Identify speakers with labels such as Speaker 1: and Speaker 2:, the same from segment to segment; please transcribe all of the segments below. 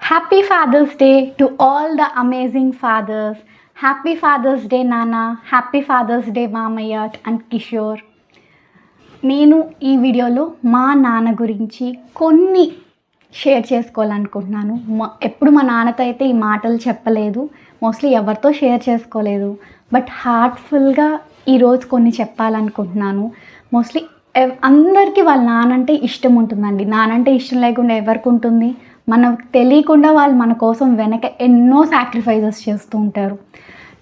Speaker 1: Happy Father's Day to all the amazing fathers. Happy Father's Day, Nana. Happy Father's Day, Mamaya and Kishore. నేను ఈ వీడియోలో మా నాన్న గురించి కొన్ని షేర్ చేసుకోవాలనుకుంటున్నాను. ఎప్పుడు మా నాన్నతో అయితే ఈ మాటలు చెప్పలేదు, మోస్ట్లీ ఎవరితో షేర్ చేసుకోలేదు. బట్ హార్ట్ఫుల్గా ఈరోజు కొన్ని చెప్పాలనుకుంటున్నాను. మోస్ట్లీ అందరికీ వాళ్ళ నానంటే ఇష్టం ఉంటుందండి. నానంటే ఇష్టం లేకుండా ఎవరికి ఉంటుంది? మనకు తెలియకుండా వాళ్ళు మన కోసం వెనక ఎన్నో సాక్రిఫైజెస్ చేస్తూ ఉంటారు.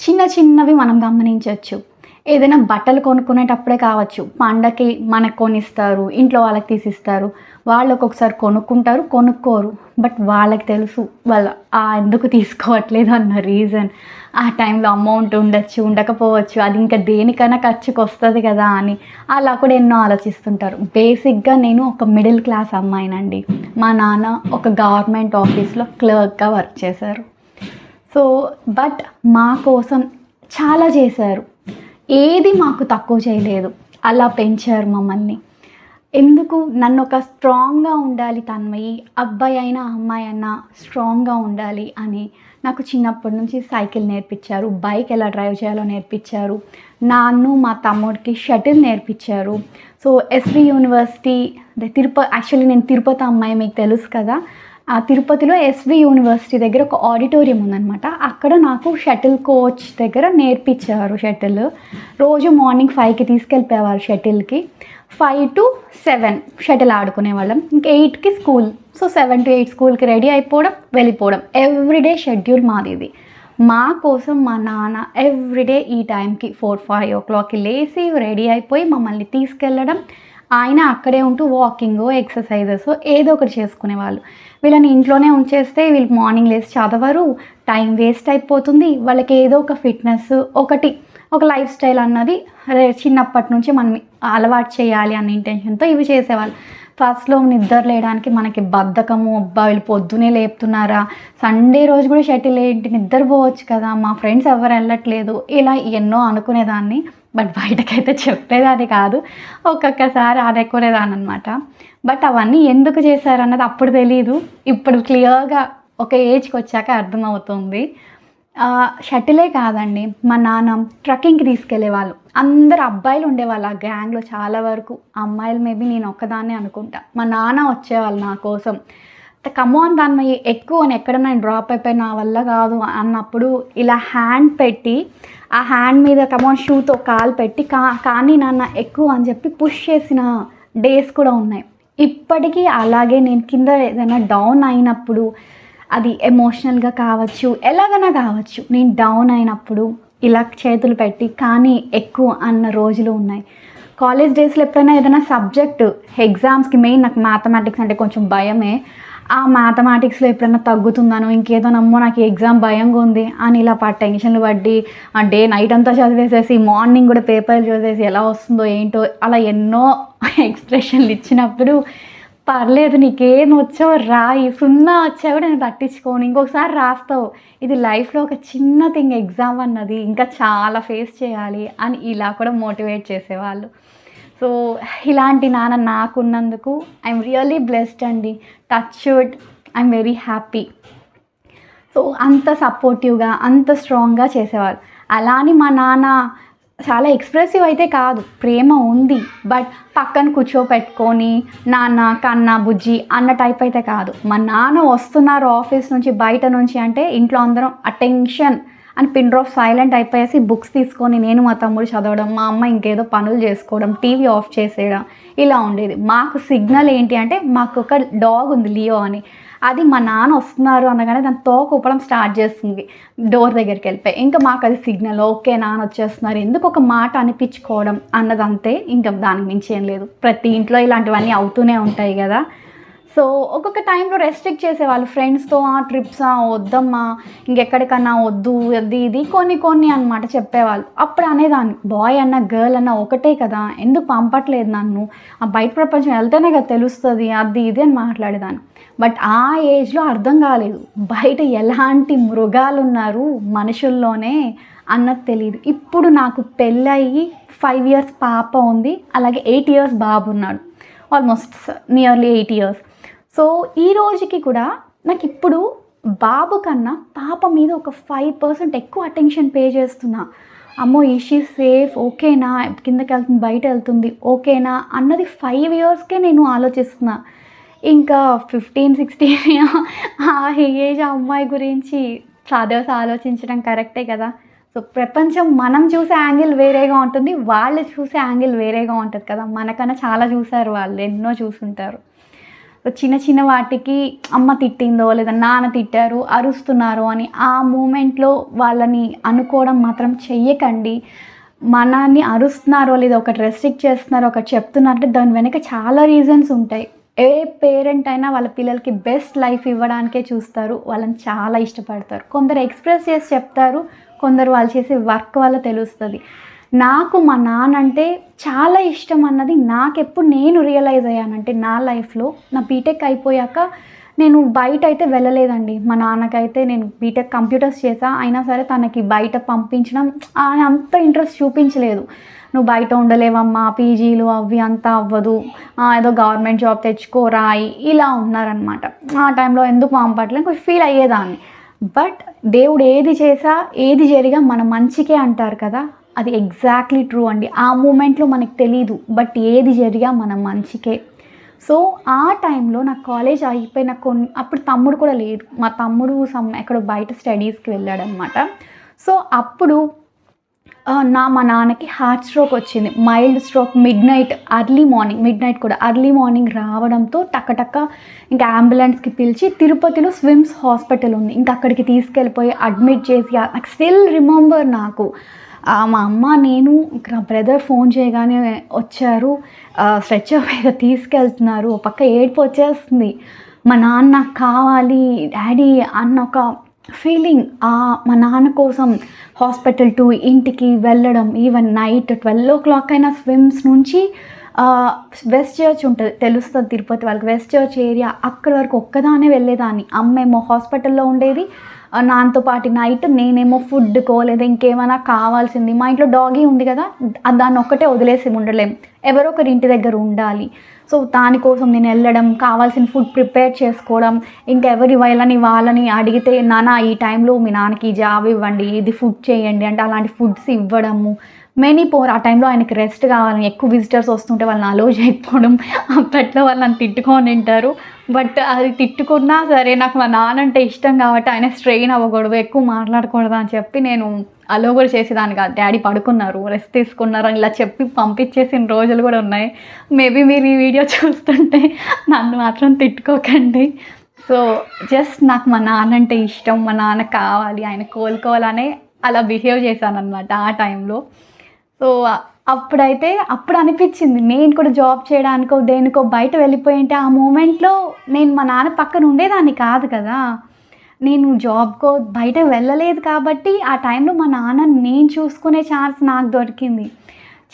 Speaker 1: చిన్న చిన్నవి మనం గమనించవచ్చు. ఏదైనా బట్టలు కొనుక్కునేటప్పుడే కావచ్చు, పండగకి మనకు కొనిస్తారు, ఇంట్లో వాళ్ళకి తీసిస్తారు. వాళ్ళు ఒక్కొక్కసారి కొనుక్కుంటారు, కొనుక్కోరు. బట్ వాళ్ళకి తెలుసు వాళ్ళు ఎందుకు తీసుకోవట్లేదు అన్న రీజన్. ఆ టైంలో అమౌంట్ ఉండొచ్చు, ఉండకపోవచ్చు, అది ఇంకా దేనికైనా ఖర్చుకు వస్తుంది కదా అని అలా కూడా ఎన్నో ఆలోచిస్తుంటారు. బేసిక్గా నేను ఒక మిడిల్ క్లాస్ అమ్మాయినండి. మా నాన్న ఒక గవర్నమెంట్ ఆఫీస్లో క్లర్క్గా వర్క్ చేశారు. సో బట్ మా కోసం చాలా చేశారు. ఏది మాకు తక్కువ చేయలేదు. అలా పెంచారు మమ్మల్ని. ఎందుకు? నన్ను ఒక స్ట్రాంగ్గా ఉండాలి తన్మయి, అబ్బాయి అయినా అమ్మాయి అయినా స్ట్రాంగ్గా ఉండాలి అని నాకు చిన్నప్పటి నుంచి సైకిల్ నేర్పించారు, బైక్ ఎలా డ్రైవ్ చేయాలో నేర్పించారు. మా తమ్ముడికి షటిల్ నేర్పించారు. సో ఎస్వి యూనివర్సిటీ యాక్చువల్లీ నేను తిరుపతి అమ్మాయి, మీకు తెలుసు కదా. ఆ తిరుపతిలో ఎస్వి యూనివర్సిటీ దగ్గర ఒక ఆడిటోరియం ఉందన్నమాట. అక్కడ నాకు షటిల్ కోచ్ దగ్గర నేర్పించారు షటిల్. రోజు మార్నింగ్ 5కి తీసుకెళ్ళిపోయేవారు షటిల్కి. 5 to 7 షటిల్ ఆడుకునేవాళ్ళం. ఇంకా 8కి స్కూల్. సో 7 to 8 స్కూల్కి రెడీ అయిపోవడం, వెళ్ళిపోవడం. ఎవ్రీడే షెడ్యూల్ మాది ఇది. మా కోసం మా నాన్న ఎవ్రీడే ఈ టైంకి 4-5 o'clockకి లేచి రెడీ అయిపోయి మమ్మల్ని తీసుకెళ్ళడం. ఆయన అక్కడే ఉంటూ వాకింగ్, ఎక్సర్సైజెస్ ఏదో ఒకటి చేసుకునేవాళ్ళు. వీళ్ళని ఇంట్లోనే ఉంచేస్తే వీళ్ళు మార్నింగ్ లేసి చదవరు, టైం వేస్ట్ అయిపోతుంది. వాళ్ళకి ఏదో ఒక ఫిట్నెస్, ఒక లైఫ్ స్టైల్ అన్నది చిన్నప్పటి నుంచి మనం అలవాటు చేయాలి అన్న ఇంటెన్షన్తో ఇవి చేసేవాళ్ళు. ఫస్ట్లో నిద్ర లేయడానికి మనకి బద్ధకము, వీళ్ళు పొద్దునే లేపుతున్నారా, సండే రోజు కూడా షటిల్ ఏంటి, నిద్రపోవచ్చు కదా, మా ఫ్రెండ్స్ ఎవరు వెళ్ళట్లేదు, ఇలా ఎన్నో అనుకునేదాన్ని. బట్ బయటకైతే చెప్పేదాన్ని కాదు, ఒక్కొక్కసారి అనుకునేదాన్ని అనమాట. బట్ అవన్నీ ఎందుకు చేశారన్నది అప్పుడు తెలీదు, ఇప్పుడు క్లియర్గా ఒక ఏజ్కి వచ్చాక అర్థమవుతుంది. షటిలే కాదండి, మా నాన్న ట్రక్కింగ్కి తీసుకెళ్ళేవాళ్ళు. అందరు అబ్బాయిలు ఉండేవాళ్ళు ఆ గ్యాంగ్లో. చాలా వరకు అమ్మాయిలు మేబీ నేను ఒక్కదాన్నే అనుకుంటా. మా నాన్న వచ్చేవాళ్ళు నా కోసం. కమాన్ దాన్ని ఎక్కువ ఎక్కడన్నా డ్రాప్ అయిపోయి నా వల్ల కాదు అన్నప్పుడు ఇలా హ్యాండ్ పెట్టి, ఆ హ్యాండ్ మీద కమాన్ షూతో కాలు పెట్టి కానీ నాన్న ఎక్కువ అని చెప్పి పుష్ చేసిన డేస్ కూడా ఉన్నాయి. ఇప్పటికీ అలాగే నేను కింద ఏదైనా డౌన్ అయినప్పుడు, అది ఎమోషనల్గా కావచ్చు, ఎలాగైనా కావచ్చు, నేను డౌన్ అయినప్పుడు ఇలా చేతులు పెట్టి కానీ ఎక్కువ అన్న రోజులు ఉన్నాయి. కాలేజ్ డేస్లో ఎప్పుడైనా ఏదైనా సబ్జెక్టు ఎగ్జామ్స్కి, మెయిన్ నాకు మ్యాథమెటిక్స్ అంటే కొంచెం భయమే. ఆ మ్యాథమెటిక్స్లో ఎప్పుడైనా తగ్గుతుందానో, ఇంకేదో నమ్మో నాకు ఎగ్జామ్ భయంగా ఉంది అని ఇలా టెన్షన్లు పడి డే నైట్ అంతా చదివేసేసి మార్నింగ్ కూడా పేపర్లు చదివేసి ఎలా వస్తుందో ఏంటో అలా ఎన్నో ఎక్స్ప్రెషన్లు ఇచ్చినప్పుడు, పర్లేదు నీకేం వచ్చావు రాయి, 0 వచ్చా కూడా నేను పట్టించుకోను, ఇంకొకసారి రాస్తావు, ఇది లైఫ్లో ఒక చిన్న థింగ్ ఎగ్జామ్ అన్నది, ఇంకా చాలా ఫేస్ చేయాలి అని ఇలా కూడా మోటివేట్ చేసేవాళ్ళు. సో ఇలాంటి నాన్న నాకున్నందుకు ఐఎమ్ రియల్లీ బ్లెస్డ్ అండి. Touch wood, I'm very happy. So అంత సపోర్టివ్గా, అంత స్ట్రాంగ్గా చేసేవాళ్ళు. అలా అని మా నాన్న చాలా ఎక్స్ప్రెసివ్ అయితే కాదు, ప్రేమ ఉంది, బట్ పక్కన కూర్చోపెట్టుకొని నాన్న కన్నా బుజ్జి అన్న టైప్ అయితే కాదు. మా నాన్న వస్తున్నారు ఆఫీస్ నుంచి, బయట నుంచి అంటే ఇంట్లో అందరం అటెన్షన్ అని పిన్ డ్రాప్ సైలెంట్ అయిపోయేసి బుక్స్ తీసుకొని నేను మా తమ్ముడు చదవడం, మా అమ్మ ఇంకేదో పనులు చేసుకోవడం, టీవీ ఆఫ్ చేసేయడం, ఇలా ఉండేది. మాకు సిగ్నల్ ఏంటి అంటే, మాకు ఒక డాగ్ ఉంది లియో అని. అది మా నాన్న వస్తున్నారు అనగానే దాని తోక ఊపడం స్టార్ట్ చేస్తుంది డోర్ దగ్గరికి వెళ్ళిపోయి. ఇంకా మాకు అది సిగ్నల్, ఓకే నాన్న వచ్చేస్తున్నారు, ఎందుకు ఒక మాట అనిపించుకోవడం అన్నదంతే, ఇంకా దానికి మించి ఏం లేదు. ప్రతి ఇంట్లో ఇలాంటివన్నీ అవుతూనే ఉంటాయి కదా. సో ఒక్కొక్క టైంలో రెస్ట్రిక్ట్ చేసేవాళ్ళు ఫ్రెండ్స్తో, ట్రిప్సా వద్దమ్మా, ఇంకెక్కడికన్నా వద్దు, ఇది కొన్ని అనమాట చెప్పేవాళ్ళు. అప్పుడు అనేదాన్ని, బాయ్ అన్న గర్ల్ అన్న ఒకటే కదా, ఎందుకు పంపట్లేదు నన్ను, ఆ బయట ప్రపంచం వెళ్తేనే కదా తెలుస్తుంది, అది ఇది అని మాట్లాడేదాన్ని. బట్ ఆ ఏజ్లో అర్థం కాలేదు బయట ఎలాంటి మృగాలు ఉన్నారు మనుషుల్లోనే అన్నది తెలియదు. ఇప్పుడు నాకు పెళ్ళయి 5 years పాప ఉంది, అలాగే 8 years బాబు ఉన్నాడు, ఆల్మోస్ట్ నియర్లీ 8 years. సో ఈ రోజుకి కూడా నాకు ఇప్పుడు బాబు కన్నా పాప మీద ఒక 5% ఎక్కువ అటెన్షన్ పే చేస్తున్నా. అమ్మో ఈజ్ షీ సేఫ్, ఓకేనా, కిందకి వెళ్తుంది బయట వెళ్తుంది ఓకేనా అన్నది 5 ఇయర్స్కే నేను ఆలోచిస్తున్నా. ఇంకా 15-16 ఆ ఏజ్ అమ్మాయి గురించి ఫాదర్స్ ఆలోచించడం కరెక్టే కదా. సో ప్రపంచం మనం చూసే యాంగిల్ వేరేగా ఉంటుంది, వాళ్ళు చూసే యాంగిల్ వేరేగా ఉంటుంది కదా. మనకన్నా చాలా చూసారు వాళ్ళు, ఎన్నో చూసుంటారు. సో చిన్న చిన్న వాటికి అమ్మ తిట్టిందో లేదా నాన్న తిట్టారు అరుస్తున్నారు అని ఆ మూమెంట్లో వాళ్ళని అనుకోవడం మాత్రం చెయ్యకండి. మనల్ని అరుస్తున్నారో లేదా ఒకటి రెస్ట్రిక్ట్ చేస్తున్నారో ఒకటి చెప్తున్నారంటే దాని వెనక చాలా రీజన్స్ ఉంటాయి. ఏ పేరెంట్ అయినా వాళ్ళ పిల్లలకి బెస్ట్ లైఫ్ ఇవ్వడానికే చూస్తారు, వాళ్ళని చాలా ఇష్టపడతారు. కొందరు ఎక్స్ప్రెస్ చేసి చెప్తారు, కొందరు వాళ్ళు చేసే వర్క్ వల్ల తెలుస్తుంది. నాకు మా నాన్న అంటే చాలా ఇష్టం అన్నది నాకెప్పుడు నేను రియలైజ్ అయ్యానంటే నా లైఫ్లో నా బీటెక్ అయిపోయాక నేను బయట అయితే వెళ్ళలేదండి. మా నాన్నకైతే నేను బీటెక్ కంప్యూటర్స్ చేసా, అయినా సరే తనకి బయట పంపించడం అంత ఇంట్రెస్ట్ చూపించలేదు. నువ్వు బయట ఉండలేవమ్మా, పీజీలు అవి అంతా అవ్వదు, ఏదో గవర్నమెంట్ జాబ్ తెచ్చుకోరాయి ఇలా ఉన్నారనమాట. ఆ టైంలో ఎందుకు పంపట్లేదు కొంచెం ఫీల్ అయ్యేదాన్ని. బట్ దేవుడు ఏది చేసా ఏది జరిగా మన మంచికే అంటారు కదా, అది ఎగ్జాక్ట్లీ ట్రూ అండి. ఆ మూమెంట్లో మనకు తెలీదు, బట్ ఏది జరిగా మన మంచికే. సో ఆ టైంలో నా కాలేజ్ అయిపోయిన అప్పుడు తమ్ముడు కూడా లేడు, మా తమ్ముడు ఎక్కడో బయట స్టడీస్కి వెళ్ళాడనమాట. సో అప్పుడు మా నాన్నకి హార్ట్ స్ట్రోక్ వచ్చింది, mild stroke. Mid night early morning రావడంతో టక్కటక్క ఇంకా అంబులెన్స్కి పిలిచి తిరుపతిలో స్విమ్స్ హాస్పిటల్ ఉంది, ఇంకా అక్కడికి తీసుకెళ్ళిపోయి అడ్మిట్ చేసి నాకు స్టిల్ రిమెంబర్. నాకు మా అమ్మ నేను నా బ్రదర్ ఫోన్ చేయగానే వచ్చారు, స్ట్రెచర్ మీద తీసుకెళ్తున్నారు. ఒక పక్క ఏడుపు వచ్చేస్తుంది, మా నాన్న కావాలి డాడీ అన్న ఒక ఫీలింగ్. మా నాన్న కోసం హాస్పిటల్ టు ఇంటికి వెళ్ళడం, ఈవెన్ నైట్ 12 o'clock అయినా స్విమ్స్ నుంచి వెస్ట్ చర్చ్ ఉంటుంది తెలుస్తుంది తిరుపతి వాళ్ళకి, వెస్ట్ చర్చ్ ఏరియా, అక్కడి వరకు ఒక్కదానే వెళ్ళేదాన్ని. అమ్మేమో హాస్పిటల్లో ఉండేది, నాన్నతో పాటు నైట్ నేనేమో ఫుడ్కో లేదా ఇంకేమైనా కావాల్సింది, మా ఇంట్లో డాగీ ఉంది కదా దాన్ని ఒక్కటే వదిలేసి ఉండలేం, ఎవరో ఒకరి ఇంటి దగ్గర ఉండాలి. సో దానికోసం నేను వెళ్ళడం, కావాల్సిన ఫుడ్ ప్రిపేర్ చేసుకోవడం, ఇంకా ఎవరి వాళ్ళని అడిగితే నాన్న ఈ టైంలో మీ నాన్నకి జాబ్ ఇవ్వండి, ఇది ఫుడ్ చేయండి అంటే అలాంటి ఫుడ్స్ ఇవ్వడము. ఆ టైంలో ఆయనకి రెస్ట్ కావాలని ఎక్కువ విజిటర్స్ వస్తుంటే వాళ్ళని అలో చేయకపోవడం, అప్పట్లో వాళ్ళని తిట్టుకొని తింటారు. బట్ అది తిట్టుకున్నా సరే నాకు మా నాన్న అంటే ఇష్టం కాబట్టి ఆయన స్ట్రెయిన్ అవ్వకూడదు, ఎక్కువ మాట్లాడకూడదు అని చెప్పి నేను అలో కూడా చేసేదాన్ని కాదు. డాడీ పడుకున్నారు, రెస్ట్ తీసుకున్నారు అని ఇలా చెప్పి పంపించేసిన రోజులు కూడా ఉన్నాయి. మేబీ మీరు ఈ వీడియో చూస్తుంటే నన్ను మాత్రం తిట్టుకోకండి. సో జస్ట్ నాకు మా నాన్న అంటే ఇష్టం, మా నాన్న కావాలి, ఆయన కోలుకోవాలనే అలా బిహేవ్ చేశాను అనమాట ఆ టైంలో. సో అప్పుడు అనిపించింది నేను కూడా జాబ్ చేయడానికో దేనికో బయట వెళ్ళిపోయింటే ఆ మూమెంట్లో నేను మా నాన్న పక్కన ఉండేదాన్ని కాదు కదా. నేను జాబ్కో బయట వెళ్ళలేదు కాబట్టి ఆ టైంలో మా నాన్నని నేను చూసుకునే ఛాన్స్ నాకు దొరికింది.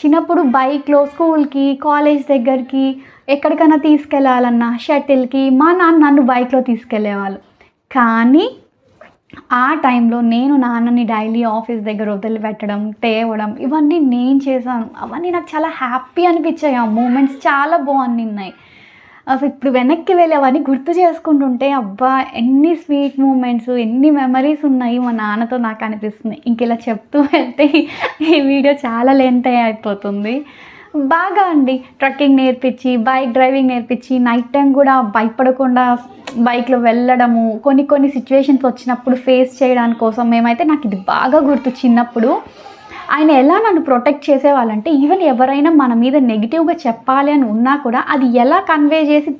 Speaker 1: చిన్నప్పుడు బైక్లో స్కూల్కి కాలేజ్ దగ్గరికి ఎక్కడికైనా తీసుకెళ్ళాలన్నా షటిల్కి మా నాన్న నన్ను బైక్లో తీసుకెళ్ళేవాళ్ళు. కానీ ఆ టైంలో నేను నాన్నని డైలీ ఆఫీస్ దగ్గర వదిలిపెట్టడం, తేవడం ఇవన్నీ నేను చేశాను. అవన్నీ నాకు చాలా హ్యాపీ అనిపించాయి, ఆ మూమెంట్స్ చాలా బాగున్నాయి. అసలు ఇప్పుడు వెనక్కి వెళ్ళి అవన్నీ గుర్తు చేసుకుంటుంటే అబ్బా ఎన్ని స్వీట్ మూమెంట్స్, ఎన్ని మెమరీస్ ఉన్నాయి మా నాన్నతో నాకు అనిపిస్తుంది. ఇంక ఇలా చెప్తూ వెళ్తే ఈ వీడియో చాలా లెంత్ అయిపోతుంది. బాగా అండి ట్రక్కింగ్ నేర్పించి, బైక్ డ్రైవింగ్ నేర్పించి, నైట్ టైం కూడా భయపడకుండా బైక్లో వెళ్ళడము, కొన్ని సిచ్యువేషన్స్ వచ్చినప్పుడు ఫేస్ చేయడానికి కోసం మేమైతే నాకు ఇది బాగా గుర్తు. చిన్నప్పుడు ఆయన ఎలా నన్ను ప్రొటెక్ట్ చేసేవాళ్ళంటే ఈవెన్ ఎవరైనా మన మీద నెగిటివ్గా చెప్పాలి అని ఉన్నా కూడా అది ఎలా కన్వే చేసి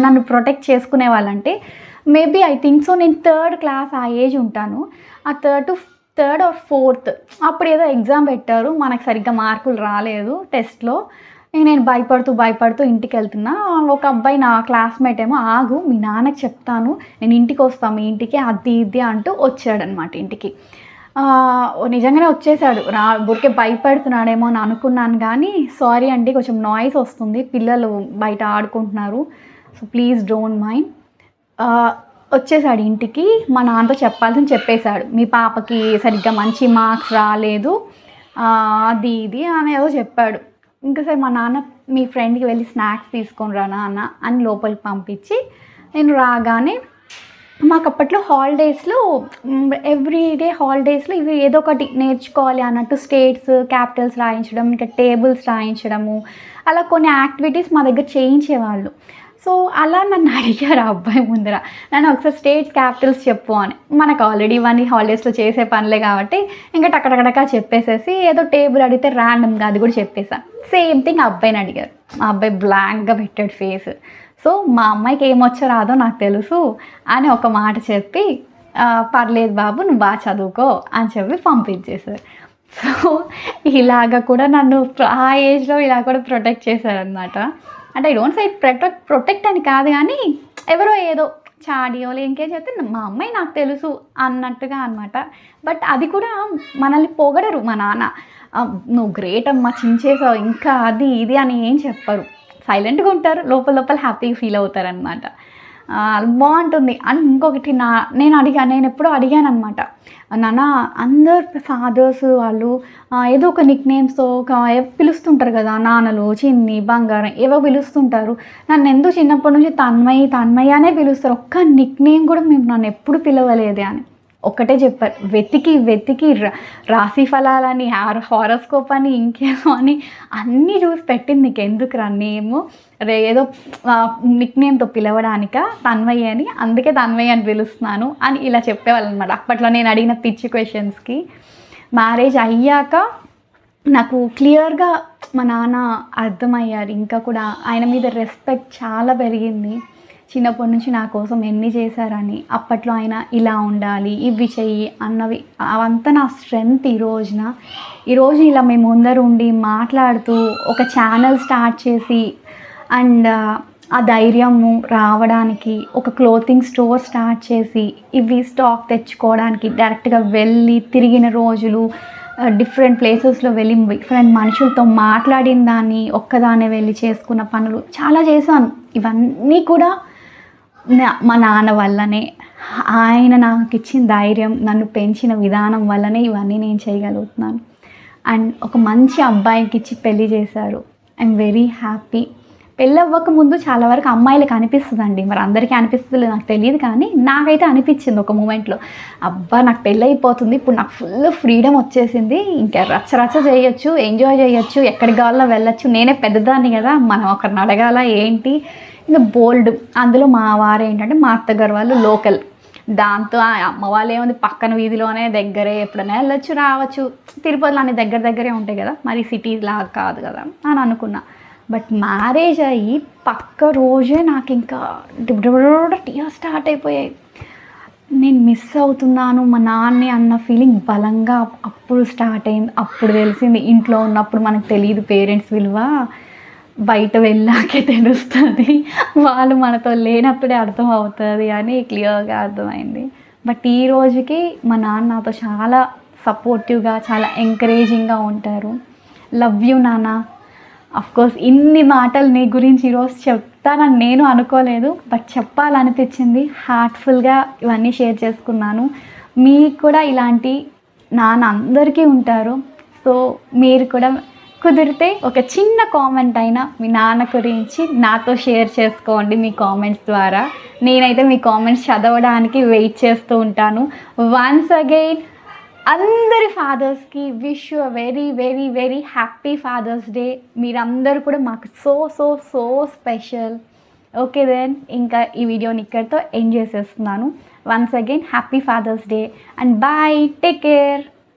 Speaker 1: నన్ను ప్రొటెక్ట్ చేసుకునే వాళ్ళంటే మేబీ ఐ థింక్ సో నేను 3rd క్లాస్ ఆ ఏజ్ ఉంటాను. ఆ 3rd or 4th అప్పుడు ఏదో ఎగ్జామ్ పెట్టారు, మనకు సరిగ్గా మార్కులు రాలేదు టెస్ట్లో. నేను భయపడుతూ ఇంటికి వెళ్తున్నా. ఒక అబ్బాయి నా క్లాస్మేట్ ఏమో ఆగు మీ నాన్నకి చెప్తాను, నేను ఇంటికి వస్తాను మీ ఇంటికి అది ఇది అంటూ వచ్చాడనమాట ఇంటికి. నిజంగానే వచ్చేసాడు, ఊరికే భయపడుతున్నాడేమో అని అనుకున్నాను. కానీ సారీ అండి కొంచెం నాయిస్ వస్తుంది, పిల్లలు బయట ఆడుకుంటున్నారు, సో ప్లీజ్ డోంట్ మైండ్. వచ్చేసాడు ఇంటికి, మా నాన్నతో చెప్పాల్సింది చెప్పేశాడు, మీ పాపకి సరిగ్గా మంచి మార్క్స్ రాలేదు అది ఇది అని ఏదో చెప్పాడు. ఇంకా సరే మా నాన్న మీ ఫ్రెండ్కి వెళ్ళి స్నాక్స్ తీసుకొని రా నాన్న అని లోపలికి పంపించి నేను రాగానే మాకు అప్పట్లో హాలిడేస్లో ఎవ్రీడే హాలిడేస్లో ఇవి ఏదో ఒకటి నేర్చుకోవాలి అన్నట్టు స్టేట్స్ క్యాపిటల్స్ రాయించడం, ఇంకా టేబుల్స్ రాయించడము, అలా కొన్ని యాక్టివిటీస్ మా దగ్గర చేయించేవాళ్ళు. సో అలా నన్ను అడిగారు ఆ అబ్బాయి ముందర, నన్ను ఒకసారి స్టేట్స్ క్యాపిటల్స్ చెప్పు అని. మనకు ఆల్రెడీ ఇవన్నీ హాలిడేస్లో చేసే పనులే కాబట్టి ఇంకా టకటకటకా చెప్పేసేసి ఏదో టేబుల్ అడిగితే ర్యాండమ్గా అది కూడా చెప్పేసాను. సేమ్ థింగ్ ఆ అబ్బాయిని అడిగారు. ఆ అబ్బాయి బ్లాంక్గా పెట్టాడు ఫేస్. సో మా అమ్మాయికి ఏమొచ్చో రాదో నాకు తెలుసు అని ఒక మాట చెప్పి పర్లేదు బాబు నువ్వు బాగా చదువుకో అని చెప్పి పంపించేశారు. సో ఇలాగ కూడా నన్ను ఆ ఏజ్లో ఇలా కూడా ప్రొటెక్ట్ చేశారనమాట. అంటే ఐ డోంట్ సే ప్రొటెక్ట్ అని కాదు కానీ ఎవరో ఏదో చాడియో ఇంకేం చెప్తే మా అమ్మాయి నాకు తెలుసు అన్నట్టుగా అనమాట. బట్ అది కూడా మనల్ని పొగడరు మా నాన్న, నువ్వు గ్రేట్ అమ్మా చించేసావు ఇంకా అది ఇది అని ఏం చెప్పరు, సైలెంట్గా ఉంటారు, లోపల లోపల హ్యాపీగా ఫీల్ అవుతారనమాట. బాగుంటుంది. అండ్ ఇంకొకటి నేను ఎప్పుడో అడిగాను అనమాట, నాన్న అందరు ఫాదర్స్ వాళ్ళు ఏదో ఒక నిక్ నేమ్స్తో పిలుస్తుంటారు కదా, నాన్నలు చిన్ని బంగారం ఏవో పిలుస్తుంటారు. నన్ను ఎందుకు చిన్నప్పటి నుంచి తన్మయ్య అనే పిలుస్తారు, ఒక్క నిక్ నేమ్ కూడా మేము నన్ను ఎప్పుడు పిలవలేదే అని ఒక్కటే చెప్పారు. వెతికి రాశి ఫలాలని హారోస్కోప్ అని ఇంకేమో అని అన్నీ చూసి పెట్టింది, నీకు ఎందుకు రా నేము ఏదో నిక్ నేమ్తో పిలవడానిక తన్మయ్య అని, అందుకే తన్మయ్య అని పిలుస్తున్నాను అని ఇలా చెప్పేవాళ్ళు అనమాట. అప్పట్లో నేను అడిగిన పిచ్చి క్వశ్చన్స్కి. మ్యారేజ్ అయ్యాక నాకు క్లియర్గా మా నాన్న అర్థమయ్యారు. ఇంకా కూడా ఆయన మీద రెస్పెక్ట్ చాలా పెరిగింది. చిన్నప్పటి నుంచి నా కోసం ఎన్ని చేశారని, అప్పట్లో ఆయన ఇలా ఉండాలి ఇవి చెయ్యి అన్నవి అవంతా నా స్ట్రెంగ్త్. ఈరోజు ఇలా మేము ముందర ఉండి మాట్లాడుతూ ఒక ఛానల్ స్టార్ట్ చేసి అండ్ ఆ ధైర్యము రావడానికి ఒక క్లోతింగ్ స్టోర్ స్టార్ట్ చేసి ఇవి స్టాక్ తెచ్చుకోవడానికి డైరెక్ట్గా వెళ్ళి తిరిగిన రోజులు, డిఫరెంట్ ప్లేసెస్లో వెళ్ళి డిఫరెంట్ మనుషులతో మాట్లాడిన దాన్ని, ఒక్కదానే వెళ్ళి చేసుకున్న పనులు చాలా చేశాను. ఇవన్నీ కూడా మా నాన్న వల్లనే, ఆయన నాకు ఇచ్చిన ధైర్యం, నన్ను పెంచిన విధానం వల్లనే ఇవన్నీ నేను చేయగలుగుతున్నాను. అండ్ ఒక మంచి అబ్బాయికి ఇచ్చి పెళ్లి చేశారు. I'm very happy. పెళ్ళి అవ్వకముందు చాలా వరకు అమ్మాయిలకు అనిపిస్తుందండి, మరి అందరికీ అనిపిస్తుంది నాకు తెలియదు కానీ నాకైతే అనిపించింది ఒక మూమెంట్లో, అబ్బా నాకు పెళ్ళి అయిపోతుంది, ఇప్పుడు నాకు ఫుల్ ఫ్రీడమ్ వచ్చేసింది, ఇంకా రచ్చ చేయొచ్చు, ఎంజాయ్ చేయొచ్చు, ఎక్కడికి కావాలో వెళ్ళొచ్చు, నేనే పెద్దదాన్ని కదా, మనం ఒకరిని అడగాల ఏంటి, ఇంకా బోల్డ్. అందులో మా వారు ఏంటంటే మా అత్తగారు వాళ్ళు లోకల్, దాంతో అమ్మ వాళ్ళు ఏముంది పక్కన వీధిలోనే దగ్గరే, ఎప్పుడైనా వెళ్ళొచ్చు రావచ్చు, తిరుపతిలో అన్ని దగ్గరే ఉంటాయి కదా, మరి సిటీస్ లాగా కాదు కదా అని అనుకున్నా. బట్ మ్యారేజ్ అయ్యి పక్క రోజే నాకు ఇంకా టీయర్స్ స్టార్ట్ అయిపోయాయి. నేను మిస్ అవుతున్నాను మా నాన్నే అన్న ఫీలింగ్ బలంగా అప్పుడు స్టార్ట్ అయింది. అప్పుడు తెలిసింది ఇంట్లో ఉన్నప్పుడు మనకు తెలియదు పేరెంట్స్ విలువ, బయట వెళ్ళాకే తెలుస్తుంది, వాళ్ళు మనతో లేనప్పుడే అర్థం అవుతుంది అని క్లియర్గా అర్థమైంది. బట్ ఈ రోజుకి మా నాన్న నాతో చాలా సపోర్టివ్గా చాలా ఎంకరేజింగ్గా ఉంటారు. లవ్ యూ నాన్న. అఫ్కోర్స్ ఇన్ని మాటలు నీ గురించి ఈరోజు చెప్తానని నేను అనుకోలేదు, బట్ చెప్పాలనిపించింది, హార్ట్ఫుల్గా ఇవన్నీ షేర్ చేసుకున్నాను. మీకు కూడా ఇలాంటి నాన్న అందరికీ ఉంటారు. సో మీరు కూడా కుదిరితే ఒక చిన్న కామెంట్ అయినా మీ నాన్న గురించి నాతో షేర్ చేసుకోండి మీ కామెంట్స్ ద్వారా. నేనైతే మీ కామెంట్స్ చదవడానికి వెయిట్ చేస్తూ ఉంటాను. వన్స్ అగైన్ అందరి ఫాదర్స్కి wish you a very very very happy father's day. మీరందరూ కూడా మాకు so so so special. Okay then ఇంకా ఈ వీడియోని ఇక్కడితో ఎండ్ చేసేస్తున్నాను. Once again happy father's day and bye, take care.